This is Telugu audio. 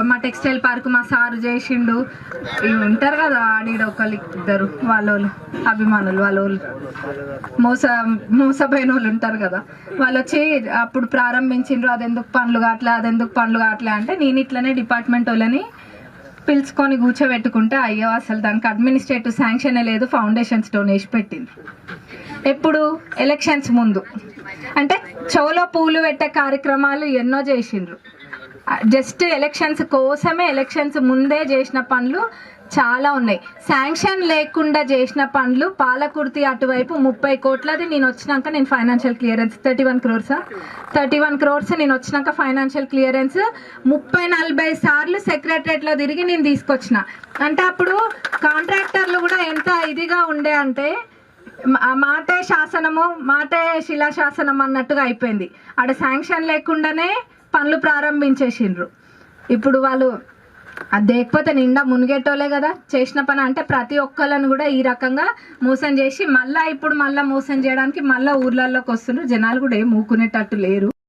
మా టెక్స్టైల్ పార్క్ మా సారు చేసిండు, ఉంటారు కదా ఆడిడ ఒకళ్ళు ఇద్దరు వాళ్ళోళ్ళు అభిమానులు, వాళ్ళోళ్ళు మోసపోయిన వాళ్ళు ఉంటారు కదా, వాళ్ళు వచ్చి అప్పుడు ప్రారంభించిండ్రు అదెందుకు పనులు కావట్లే అంటే నేను ఇట్లనే డిపార్ట్మెంట్ వాళ్ళని పిలుచుకొని కూర్చోబెట్టుకుంటే అయ్యో అసలు దానికి అడ్మినిస్ట్రేటివ్ శాంక్షన్ లేదు, ఫౌండేషన్ స్టోన్ వేసి పెట్టింది. ఎప్పుడు ఎలక్షన్స్ ముందు అంటే చెవులో పూలు పెట్టే కార్యక్రమాలు ఎన్నో చేసిండ్రు. జస్ట్ ఎలక్షన్స్ కోసమే ఎలక్షన్స్ ముందే చేసిన పనులు చాలా ఉన్నాయి. శాంక్షన్ లేకుండా చేసిన పనులు పాలకుర్తి అటువైపు 30 కోట్లది నేను వచ్చినాక నేను ఫైనాన్షియల్ క్లియరెన్స్ 31 crores నేను వచ్చినాక ఫైనాన్షియల్ క్లియరెన్స్ 30-40 సార్లు సెక్రటరియట్లో తిరిగి నేను తీసుకొచ్చిన. అంటే అప్పుడు కాంట్రాక్టర్లు కూడా ఎంత ఇదిగా ఉండే అంటే మాటే శాసనము మాటే శిలాశాసనం అన్నట్టుగా అయిపోయింది. ఆడ శాంక్షన్ లేకుండానే పనులు ప్రారంభించేసిండ్రు. ఇప్పుడు వాళ్ళు అది లేకపోతే నిండా మునిగేటోలే కదా చేసిన పని. అంటే ప్రతి ఒక్కళ్ళని కూడా ఈ రకంగా మోసం చేసి మళ్ళీ మోసం చేయడానికి మళ్ళీ ఊర్లలోకి వస్తున్నారు. జనాలు కూడా ఏం ఊకునేటట్టు లేరు.